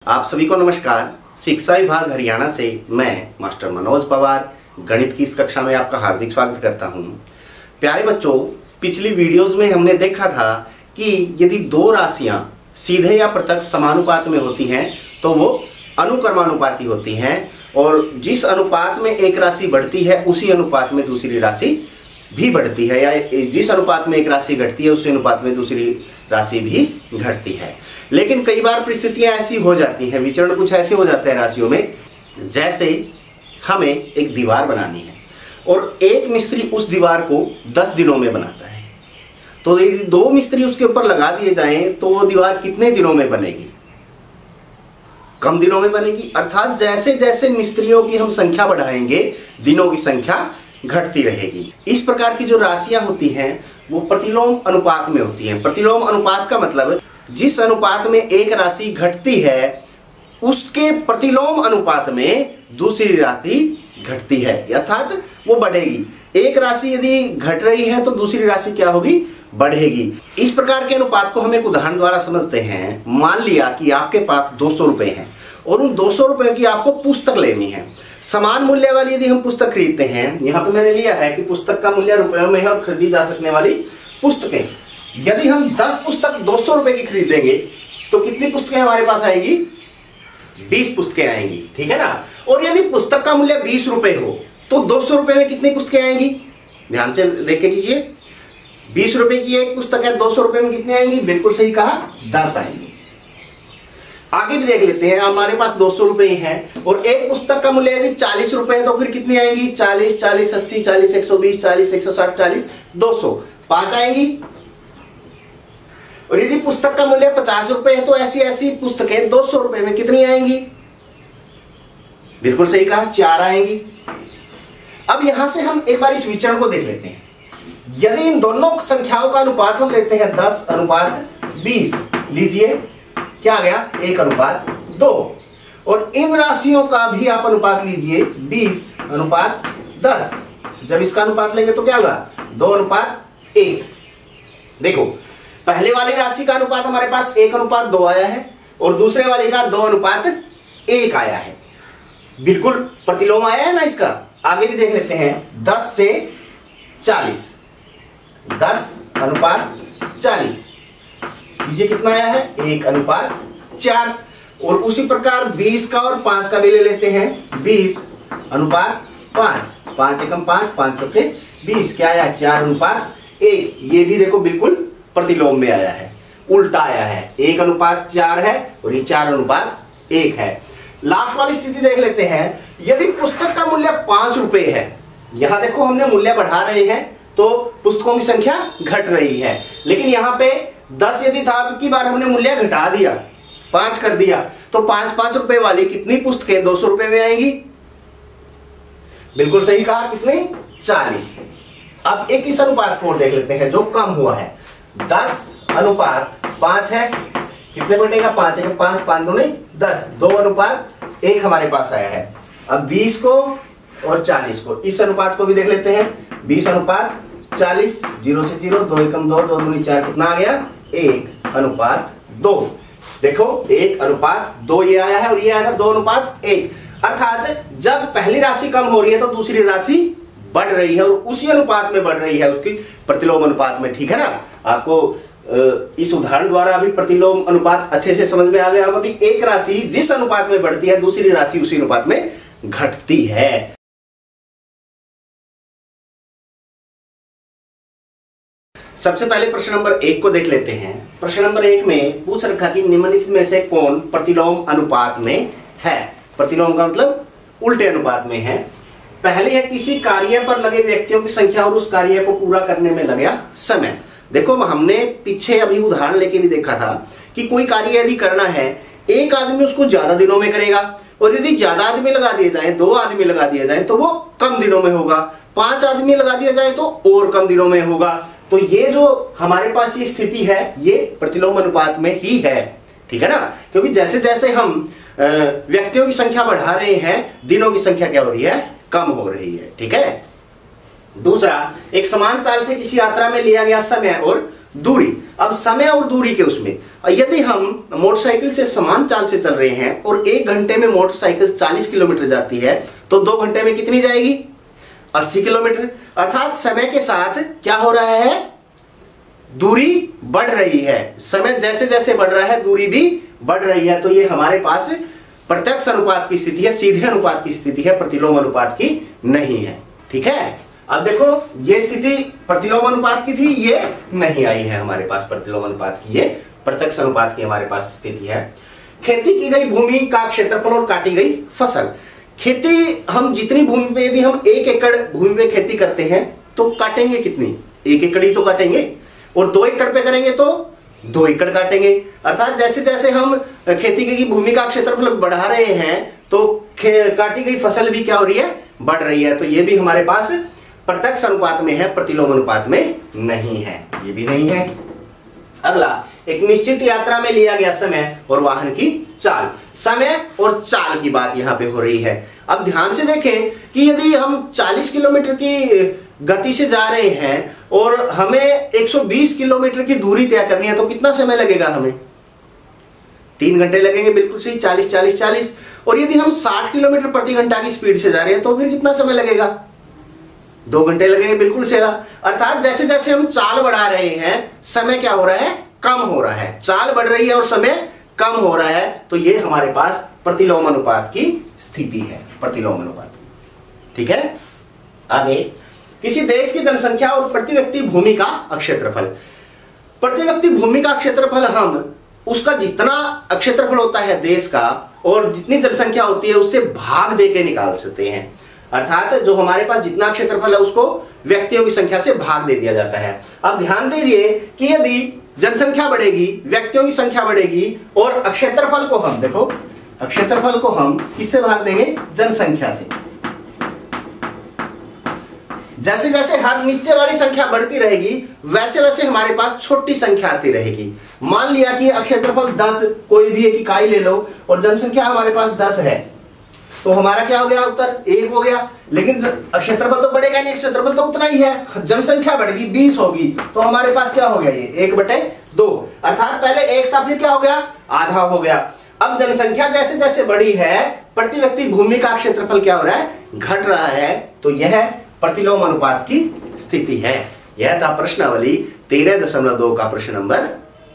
आप सभी को नमस्कार। शिक्षा विभाग हरियाणा से मैं मास्टर मनोज पवार गणित की इस कक्षा में आपका हार्दिक स्वागत करता हूं। प्यारे बच्चों, पिछली वीडियोस में हमने देखा था कि यदि दो राशियां सीधे या प्रत्यक्ष समानुपात में होती हैं तो वो अनुक्रमानुपाती होती हैं, और जिस अनुपात में एक राशि बढ़ती है उसी अनुपात में दूसरी राशि भी बढ़ती है, या जिस अनुपात में एक राशि घटती है उसी अनुपात में दूसरी राशि भी घटती है। लेकिन कई बार परिस्थितियां ऐसी हो जाती हैं, विचरण कुछ ऐसे हो जाते हैं राशियों में, जैसे हमें एक दीवार बनानी है और एक मिस्त्री उस दीवार को 10 दिनों में बनाता है, तो यदि दो मिस्त्री उसके ऊपर लगा दिए जाएं तो वो दीवार कितने दिनों में बनेगी? कम दिनों में बनेगी। अर्थात जैसे जैसे मिस्त्रियों की हम संख्या बढ़ाएंगे दिनों की संख्या घटती रहेगी। इस प्रकार की जो राशियां होती हैं वो प्रतिलोम अनुपात में होती हैं। प्रतिलोम अनुपात का मतलब जिस अनुपात में एक राशि घटती है उसके प्रतिलोम अनुपात में दूसरी राशि घटती है, अर्थात वो बढ़ेगी। एक राशि यदि घट रही है तो दूसरी राशि क्या होगी? बढ़ेगी। इस प्रकार के अनुपात को हम एक उदाहरण द्वारा समझते हैं। मान लिया कि आपके पास 200 रुपए हैं और उन 200 रुपए की आपको पुस्तक लेनी है। समान मूल्य वाली यदि हम पुस्तक खरीदते हैं, यहाँ पे मैंने लिया है कि पुस्तक का मूल्य रुपयों में है और खरीदी जा सकने वाली पुस्तकें, यदि हम 10 पुस्तक 200 रुपए की खरीदेंगे तो कितनी पुस्तकें हमारे पास आएगी? 20 पुस्तकें आएंगी, ठीक है ना। और यदि पुस्तक का मूल्य 20 रुपए हो तो 200 रुपए में कितनी पुस्तकें आएंगी? ध्यान से देख के कीजिए। 20 रुपए की एक पुस्तक है, 200 रुपए में कितनी आएंगी? बिल्कुल सही कहा, 10 आएंगी। आगे भी देख लेते हैं। हमारे पास 200 रुपए ही हैं और एक पुस्तक का मूल्य यदि 40 रुपए है तो फिर कितनी आएंगी? 40, 40, 80, 40, 120, 40, 160, 40, 200, 5 आएंगी। और यदि पुस्तक का मूल्य 50 रुपए है तो ऐसी ऐसी पुस्तकें 200 रुपए में कितनी आएंगी? बिल्कुल सही कहा, 4 आएंगी। अब यहां से हम एक बार इस विचरण को देख लेते हैं। यदि इन दोनों संख्याओं का अनुपात हम लेते हैं 10:20, लीजिए क्या आ गया? 1:2। और इन राशियों का भी आप अनुपात लीजिए 20:10। जब इसका अनुपात लेंगे तो क्या होगा? 2:1। देखो, पहले वाली राशि का अनुपात हमारे पास 1:2 आया है और दूसरे वाली का 2:1 आया है। बिल्कुल प्रतिलोम आया है ना इसका। आगे भी देख लेते हैं। 10 से 40, 10:40, ये कितना आया है? 1:4। और उसी प्रकार 20 का और 5 का भी ले लेते हैं। 20:5, 5 एकम 5, 5 चौके 20, क्या आया? 4:1। ये भी देखो बिल्कुल प्रतिलोम में आया है, उल्टा आया है। 1:4 है और ये 4:1 है। लास्ट वाली स्थिति देख लेते हैं। यदि पुस्तक का मूल्य 5 रुपए है, यहां देखो हमने मूल्य बढ़ा रहे हैं तो पुस्तकों की संख्या घट रही है, लेकिन यहां पे 10 यदि था, अब की बार हमने मूल्य घटा दिया, 5 कर दिया, तो 5 रुपए वाली कितनी पुस्तकें 200 रुपए में आएंगी? बिल्कुल सही कहा, कितनी? 40। अब एक इस अनुपात को देख लेते हैं जो कम हुआ है। 10:5 है, कितने बटेगा? 5 1 5, 5 2 10, 2:1 हमारे पास आया है। अब 20 को और 40 को, इस अनुपात को भी देख लेते हैं। 20:40, 0 से 0, 2 एकम 2, 2 दूनी 4, कितना आ गया? 1:2। देखो 1:2 ये आया है और ये आया था 2:1। अर्थात जब पहली राशि कम हो रही है तो दूसरी राशि बढ़ रही है और उसी अनुपात में बढ़ रही है, उसकी प्रतिलोम अनुपात में, ठीक है ना। आपको इस उदाहरण द्वारा अभी प्रतिलोम अनुपात अच्छे से समझ में आ गया होगा कि एक राशि जिस अनुपात में बढ़ती है दूसरी राशि उसी अनुपात में घटती है। सबसे पहले प्रश्न नंबर 1 को देख लेते हैं। प्रश्न नंबर 1 में पूछ रखा कि निम्नलिखित में से कौन प्रतिलोम अनुपात में है? प्रतिलोम का मतलब उल्टे अनुपात में है। पहले है किसी कार्य पर लगे व्यक्तियों की संख्या और उस कार्य को पूरा करने में लगा समय। देखो हमने पीछे अभी उदाहरण लेके भी देखा था कि कोई कार्य यदि करना है, एक आदमी उसको ज्यादा दिनों में करेगा, और यदि ज्यादा आदमी लगा दिए जाए, 2 आदमी लगा दिए जाए तो वो कम दिनों में होगा, 5 आदमी लगा दिया जाए तो और कम दिनों में होगा। तो ये जो हमारे पास ये स्थिति है ये प्रतिलोम अनुपात में ही है, ठीक है ना। क्योंकि जैसे जैसे हम व्यक्तियों की संख्या बढ़ा रहे हैं, दिनों की संख्या क्या हो रही है? कम हो रही है, ठीक है। दूसरा, एक समान चाल से किसी यात्रा में लिया गया समय और दूरी। अब समय और दूरी के उसमें यदि हम मोटरसाइकिल से समान चाल से चल रहे हैं और 1 घंटे में मोटरसाइकिल 40 किलोमीटर जाती है तो 2 घंटे में कितनी जाएगी? 80 किलोमीटर। अर्थात समय के साथ क्या हो रहा है? दूरी बढ़ रही है। समय जैसे जैसे बढ़ रहा है दूरी भी बढ़ रही है। तो ये हमारे पास प्रत्यक्ष अनुपात की स्थिति है, सीधे अनुपात की स्थिति है, प्रतिलोम अनुपात की नहीं है। ठीक है, अब देखो ये स्थिति प्रतिलोम अनुपात की थी, ये नहीं आई है हमारे पास प्रतिलोम अनुपात की, ये प्रत्यक्ष अनुपात की हमारे पास स्थिति है। खेती की गई भूमि का क्षेत्रफल और काटी गई फसल। खेती हम जितनी भूमि पे, यदि हम 1 एकड़ भूमि पे खेती करते हैं तो काटेंगे कितनी? 1 एकड़ ही तो काटेंगे। और 2 एकड़ पे करेंगे तो 2 एकड़ काटेंगे। अर्थात जैसे जैसे हम खेती की भूमि का क्षेत्रफल बढ़ा रहे हैं तो काटी गई फसल भी क्या हो रही है? बढ़ रही है। तो ये भी हमारे पास प्रत्यक्ष अनुपात में है, प्रतिलोम अनुपात में नहीं है, ये भी नहीं है। अगला, एक निश्चित यात्रा में लिया गया समय और वाहन की चाल। समय और चाल की बात यहां पे हो रही है। अब ध्यान से देखें कि यदि हम 40 किलोमीटर की गति से जा रहे हैं और हमें 120 किलोमीटर की दूरी तय करनी है तो कितना समय लगेगा? हमें 3 घंटे लगेंगे। बिल्कुल सही, 40 40 40। और यदि हम 60 किलोमीटर प्रति घंटा की स्पीड से जा रहे हैं तो फिर कितना समय लगेगा? 2 घंटे लगेंगे। बिल्कुल सही। अर्थात जैसे जैसे हम चाल बढ़ा रहे हैं समय क्या हो रहा है? कम हो रहा है। चाल बढ़ रही है और समय कम हो रहा है। तो ये हमारे पास प्रतिलोम अनुपात की स्थिति है, प्रतिलोम अनुपात। ठीक है, आगे, किसी देश की जनसंख्या और प्रति व्यक्ति भूमि का क्षेत्रफल। प्रति व्यक्ति भूमि का क्षेत्रफल हम उसका जितना क्षेत्रफल होता है देश का और जितनी जनसंख्या होती है उससे भाग देके निकाल सकते हैं। अर्थात जो हमारे पास जितना क्षेत्रफल है उसको व्यक्तियों की संख्या से भाग दे दिया जाता है। अब ध्यान दीजिए कि यदि जनसंख्या बढ़ेगी, व्यक्तियों की संख्या बढ़ेगी और क्षेत्रफल को हम देखो, क्षेत्रफल को हम किससे भाग देंगे? जनसंख्या से। जैसे जैसे हर नीचे वाली संख्या बढ़ती रहेगी वैसे वैसे हमारे पास छोटी संख्या आती रहेगी। मान लिया कि क्षेत्रफल 10, कोई भी एक इकाई ले लो और जनसंख्या हमारे पास 10 है तो हमारा क्या हो गया? उत्तर 1 हो गया। लेकिन क्षेत्रफल तो बढ़ेगा नहीं, क्षेत्रफल तो उतना ही है। जनसंख्या बढ़ेगी, 20 होगी तो हमारे पास क्या हो गया? ये 1/2। अर्थात पहले 1 था, फिर क्या हो गया? आधा हो गया। अब जनसंख्या जैसे जैसे बढ़ी है प्रति व्यक्ति भूमि का क्षेत्रफल क्या हो रहा है? घट रहा है। तो यह प्रतिलोम अनुपात की स्थिति है। यह था प्रश्नावली 13.2 का प्रश्न नंबर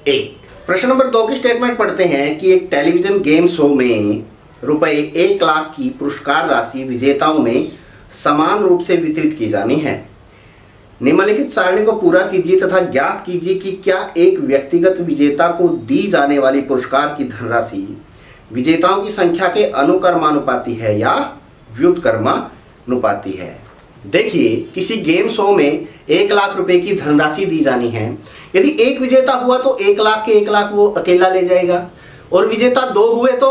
1। प्रश्न नंबर 2 की स्टेटमेंट पढ़ते हैं कि एक टेलीविजन गेम शो में रुपए 1 लाख की पुरस्कार राशि विजेताओं में समान रूप से वितरित की जानी है। निम्नलिखित सारणी को पूरा कीजिए तथा ज्ञात कीजिए कि क्या एक व्यक्तिगत विजेता को दी जाने वाली पुरस्कार की धनराशि विजेताओं की संख्या के अनुक्रमानुपाती है या व्युत्क्रमानुपाती है। देखिए, किसी गेम शो में 1 लाख रुपए की धनराशि दी जानी है। यदि एक विजेता हुआ तो 1 लाख के 1 लाख वो अकेला ले जाएगा और विजेता 2 हुए तो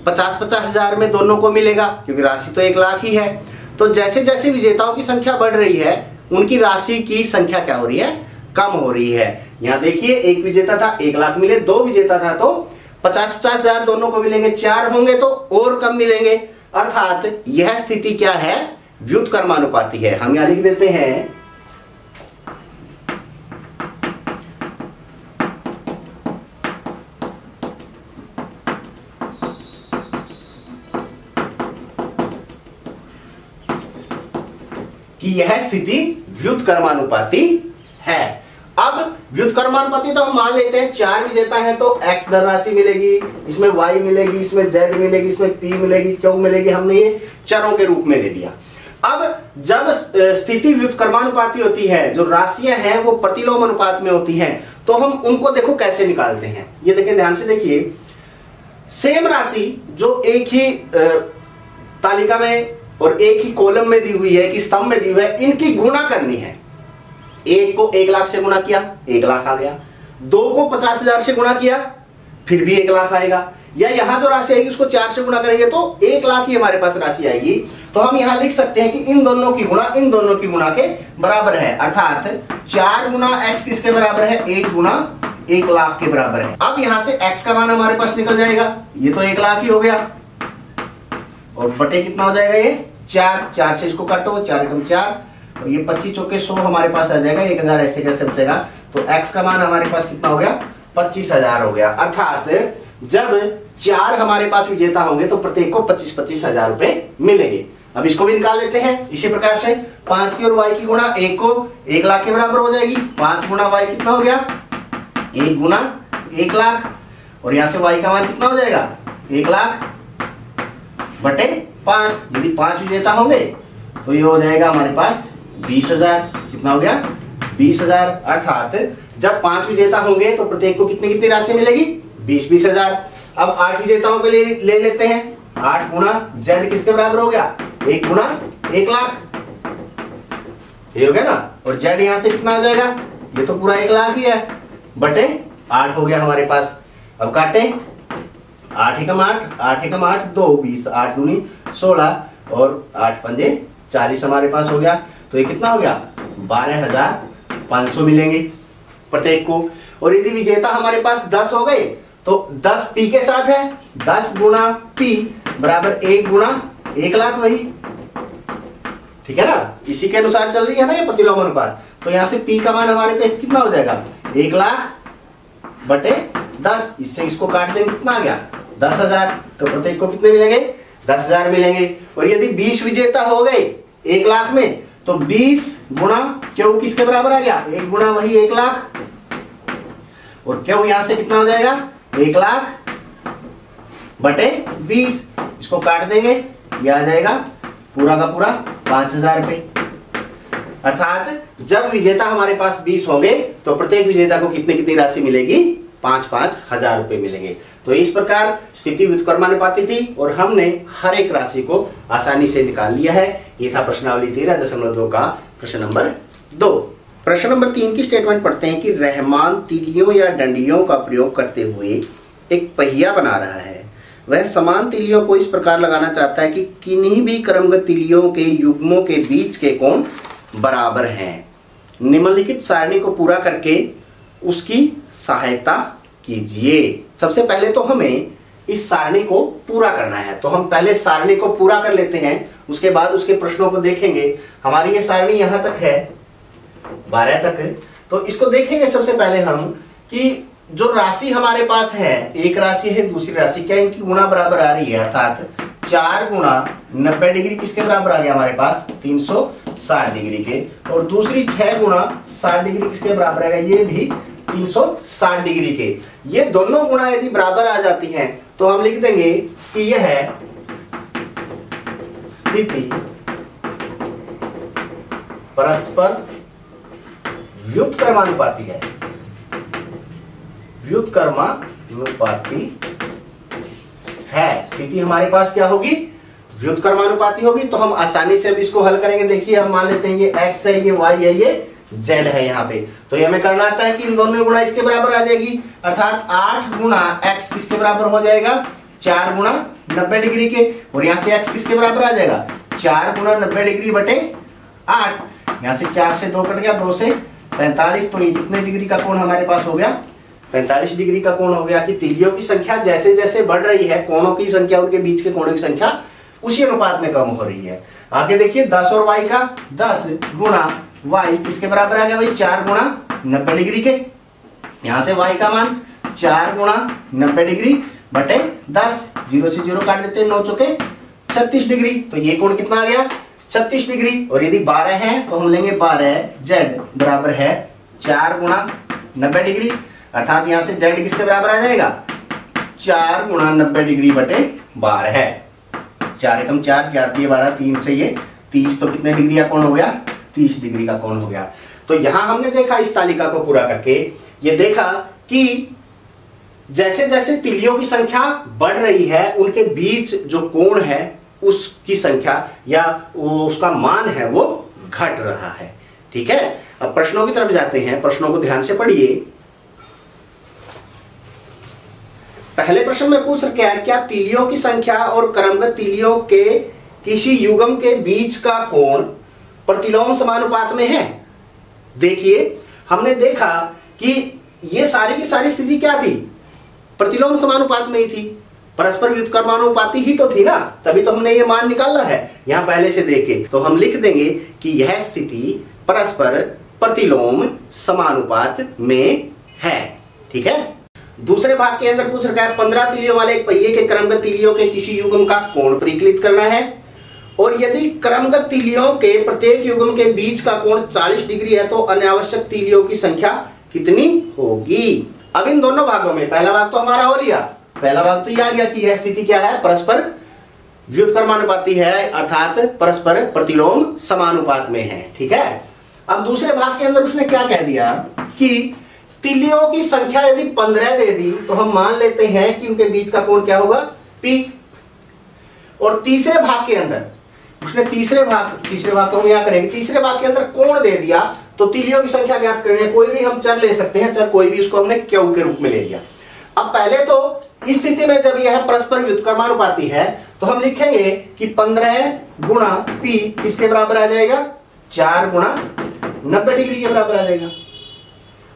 50-50 हजार में दोनों को मिलेगा क्योंकि राशि तो 1 लाख ही है। तो जैसे जैसे विजेताओं की संख्या बढ़ रही है उनकी राशि की संख्या क्या हो रही है? कम हो रही है। यहाँ देखिए, एक विजेता था 1 लाख मिले, 2 विजेता था तो 50-50 हजार दोनों को मिलेंगे, 4 होंगे तो और कम मिलेंगे। अर्थात यह स्थिति क्या है? व्युत्क्रमानुपाती है। हम यहां लिख देते हैं कि यह स्थिति व्युत्क्रमानुपाती है। अब व्युत्क्रमानुपाती तो हम मान लेते हैं 4 विजेता है तो x धनराशि मिलेगी, इसमें y मिलेगी, इसमें z मिलेगी, इसमें p मिलेगी, q मिलेगी। हमने ये चरों के रूप में ले लिया। अब जब स्थिति व्युत्क्रमानुपाती होती है, जो राशियां हैं वो प्रतिलोम अनुपात में होती हैं, तो हम उनको देखो कैसे निकालते हैं। ये देखें, ध्यान से देखिए, सेम राशि जो एक ही तालिका में और एक ही कॉलम में दी हुई है, एक ही स्तंभ में दी हुई है, इनकी गुणा करनी है। 1 को 1 लाख से गुणा किया, 1 लाख आ गया। 2 को 50,000 से गुणा किया, फिर भी 1 लाख आएगा। या यहां जो राशि आएगी उसको 4 से गुणा करेंगे तो 1 लाख ही हमारे पास राशि आएगी। तो हम यहां लिख सकते हैं कि इन दोनों की गुणा इन दोनों की गुणा के बराबर है। अर्थात 4 गुना x किसके बराबर है? 1 गुना 1 लाख के बराबर है। अब यहां से x का मान हमारे पास निकल जाएगा, ये तो 1 लाख ही हो गया और बटे कितना हो जाएगा? ये 4 से इसको काटो, 4 एकम 4, और ये 25 चौके 100 हमारे पास आ जाएगा, 1000 ऐसे कैसे बचेगा। तो x का मान हमारे पास कितना हो गया, 25,000 हो गया। अर्थात जब 4 हमारे पास विजेता होंगे तो प्रत्येक को 25-25 हजार रुपए मिलेंगे। अब इसको भी निकाल लेते हैं इसी प्रकार से। 5 की और y की गुणा 1 को 1 लाख के बराबर हो जाएगी। 5 गुणा y कितना हो गया, 1 गुणा 1 लाख, और यहां से y का मान कितना हो जाएगा, 1 लाख बटे 5। यदि 5 विजेता होंगे तो ये हो जाएगा हमारे पास 20,000। कितना हो गया, 20,000। अर्थात जब 5 विजेता होंगे तो प्रत्येक को कितनी कितनी राशि मिलेगी, 20-20 हजार। अब 8 विजेताओं के लिए ले लेते हैं। 8 गुणा z किसके बराबर हो गया, 1 गुणा 1 लाख, ये हो गया ना। और z यहां से कितना हो जाएगा, ये तो पूरा 1 लाख ही है, बटे 8 हो गया हमारे पास। अब काटे, 8 एकम 8, 8 एकम 8 2, 20, 8 दूनी 16 और 8 पंजे 40 हमारे पास हो गया। तो ये कितना हो गया, 12,500 मिलेंगे प्रत्येक को। और यदि विजेता हमारे पास 10 हो गए तो 10 p के साथ है, 10 गुणा p बराबर 1 गुणा 1 लाख, वही ठीक है ना। इसी के अनुसार चल रही है ना ये प्रतिलोम अनुपात। तो यहां से p का मान हमारे पे कितना हो जाएगा, 1 लाख बटे 10। इससे इसको काट देंगे, कितना आ गया, 10,000। तो प्रत्येक को कितने मिलेंगे, 10,000 मिलेंगे। और यदि 20 विजेता हो गए 1 लाख में तो 20 गुणा क्यों किसके बराबर आ गया, 1 गुणा वही 1 लाख, और क्यों यहां से कितना हो जाएगा, 1 लाख बटे 20। इसको काट देंगे, ये आ जाएगा पूरा का पूरा 5,000 रुपए। अर्थात जब विजेता हमारे पास 20 होंगे तो प्रत्येक विजेता को कितनी कितनी राशि मिलेगी, 5-5 हजार रुपए मिलेंगे। तो इस प्रकार स्थिति व्युत्क्रमानुपाती थी और हमने हर एक राशि को आसानी से निकाल लिया है। ये था प्रश्नावली 13.2 का प्रश्न नंबर 2। प्रश्न नंबर 3 की स्टेटमेंट पढ़ते हैं कि रहमान तीलियों या डंडियों का प्रयोग करते हुए एक पहिया बना रहा है। वह समान तीलियों को इस प्रकार लगाना चाहता है कि किन्हीं भी क्रमगत तीलियों के युग्मों के बीच के कोण बराबर हैं। निम्नलिखित सारणी को पूरा करके उसकी सहायता कीजिए। सबसे पहले तो हमें इस सारणी को पूरा करना है, तो हम पहले सारणी को पूरा कर लेते हैं, उसके बाद उसके प्रश्नों को देखेंगे। हमारी ये सारणी यहां तक है 12 तक। तो इसको देखेंगे सबसे पहले हम कि जो राशि हमारे पास है, एक राशि है दूसरी राशि, क्या इनकी गुणा बराबर आ रही है। अर्थात 4 गुणा 90 डिग्री किसके बराबर आ गया हमारे पास, 360 डिग्री के, और दूसरी 6 गुणा 60 डिग्री किसके बराबर आएगा, ये भी 360 डिग्री के। ये दोनों गुणा यदि बराबर आ जाती हैं तो हम लिख देंगे कि यह है स्थिति परस्पर व्युत्क्रमानुपाती है, व्युत्क्रमानुपाती है। स्थिति हमारे पास क्या होगी, व्युत्क्रमानुपाती होगी। तो हम आसानी से अब इसको हल करेंगे। देखिए हम मान लेते हैं ये x है, ये y है, ये z है यहाँ पे। तो ये हमें करना आता है कि इन दोनों गुणा इसके बराबर आ जाएगी। अर्थात 8 गुणा x किसके बराबर हो जाएगा, 4 गुणा 90 डिग्री के, और यहाँ से x किसके बराबर आ जाएगा, 4 गुणा 90 डिग्री बटे 8। यहाँ से 4 से 2 कट गया, 2 से 45। तो ये कितने डिग्री का कोण हमारे पास हो गया, 45 डिग्री का कोण हो गया। कि तीलियों की संख्या जैसे जैसे बढ़ रही है, कोणों की संख्या, उनके बीच के कोणों की संख्या उसी अनुपात में कम हो रही है। आगे देखिए 10 और y का, 10 गुणा y किसके बराबर आ गया भाई, 4 गुणा 90 डिग्री के। यहां से y का मान 4 गुणा 90 डिग्री बटे 10, 0 से 0 काट देते हैं, 9 चौके 36 डिग्री। तो ये कोण कितना आ गया, 36 डिग्री। और यदि 12 है तो हम लेंगे 12 z बराबर है 4 गुणा 90 डिग्री। अर्थात यहां से z किसके बराबर आ जाएगा, 4 गुणा 90 डिग्री बटे 12 है। 4 एकम 4, 4 दिए 12, 3 से ये 30। तो कितने डिग्री का कोण हो गया, 30 डिग्री का कोण हो गया। तो यहां हमने देखा इस तालिका को पूरा करके, ये देखा कि जैसे जैसे तीलियों की संख्या बढ़ रही है उनके बीच जो कोण है उसकी संख्या या उसका मान है वो घट रहा है। ठीक है, अब प्रश्नों की तरफ जाते हैं। प्रश्नों को ध्यान से पढ़िए। पहले प्रश्न में पूछ रखा है, क्या तीलियों की संख्या और क्रमगत तीलियों के किसी युग्म के बीच का कोण प्रतिलोम समानुपात में है। देखिए हमने देखा कि ये सारी की सारी स्थिति क्या थी, प्रतिलोम समानुपात में ही थी। परस्पर व्युत्क्रमानुपाती ही तो थी ना, तभी तो हमने ये मान निकाला है यहां पहले से देखे। तो हम लिख देंगे कि यह स्थिति परस्पर प्रतिलोम समानुपात में है। ठीक है। दूसरे भाग के अंदर पूछ रखा है 15 तीलियों वाले एक पहिए के क्रमगत तीलियों के किसी युग्म का कोण परिकलित करना है, और यदि क्रमगत तीलियों के प्रत्येक युग्म के बीच का कोण 40 डिग्री है तो अनावश्यक तीलियों की संख्या कितनी होगी। अब इन दोनों भागों में पहला भाग तो हमारा हो लिया, पहला भाग तो ये आ गया कि यह स्थिति क्या है, परस्पर व्युत्क्रमानुपाती है, अर्थात परस्पर प्रतिलोम समानुपात में है। ठीक है। अब दूसरे भाग के अंदर उसने क्या कह दिया कि तीलियों की संख्या यदि 15 दे दी तो हम मान लेते हैं कि उनके बीच का कोण क्या होगा, P। और तीसरे भाग के अंदर उसने तीसरे भाग को हम यहां करेंगे, तीसरे भाग के अंदर कोण दे दिया तो तीलियों की संख्या ज्ञात करनी है। कोई भी हम चर ले सकते हैं, चर कोई भी, उसको हमने Q के रूप में ले लिया। अब पहले तो इस स्थिति में जब यह परस्पर व्युत्क्रमानुपाती है तो हम लिखेंगे कि 15 गुणा P किसके बराबर आ जाएगा, 4 गुणा 90 डिग्री के बराबर आ जाएगा।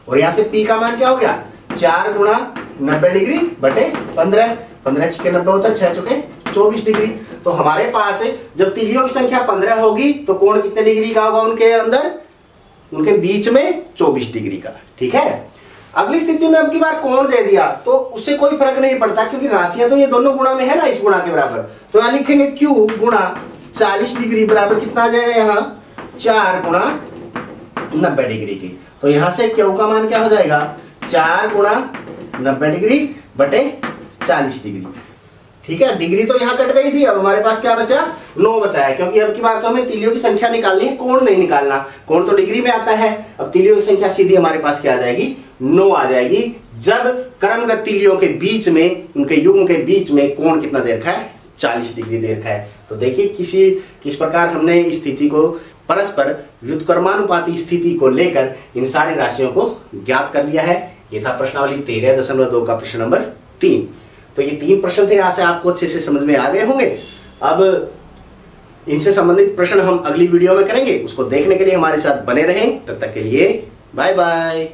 और यहां से P का मान क्या हो गया, 4 गुणा 90 डिग्री बटे 15, 15 छिके 90 होता है, 6 चुके 24 डिग्री। तो हमारे पास जब तीलियों की संख्या 15 होगी तो कोण कितने डिग्री का होगा उनके अंदर, उनके बीच में 24 डिग्री का। ठीक है। अगली स्थिति में अब की बार कोण दे दिया तो उससे कोई फर्क नहीं पड़ता, क्योंकि राशियां तो ये दोनों गुणा में है ना, इस गुणा के बराबर। तो यहां लिखेंगे Q गुणा 40 डिग्री बराबर कितना आ जाएगा, यहाँ 4 गुणा 90 डिग्री की। तो यहां से Q का मान क्या हो जाएगा, 4 गुणा 90 डिग्री बटे 40 डिग्री। ठीक है। डिग्री तो यहां कट गई थी, अब हमारे पास क्या बचा, 9 बचा है, क्योंकि अब की बात तो हमें तीलियों की संख्या निकालनी है, कोण नहीं निकालना। कोण तो डिग्री में आता है। अब तीलियों की संख्या सीधी हमारे पास क्या आ जाएगी, 9 आ जाएगी, जब क्रमगत तीलियों के बीच में, उनके युग्म के बीच में कोण कितना दे रखा है, 40 डिग्री दे रखा है। तो देखिए किस प्रकार हमने इस स्थिति को, परस्पर व्युत्क्रमानुपाती स्थिति को लेकर इन सारी राशियों को ज्ञात कर लिया है। यह था प्रश्नावली 13.2 का प्रश्न नंबर 3। तो ये 3 प्रश्न थे, यहां से आपको अच्छे से समझ में आ गए होंगे। अब इनसे संबंधित प्रश्न हम अगली वीडियो में करेंगे, उसको देखने के लिए हमारे साथ बने रहें। तब तक के लिए बाय बाय।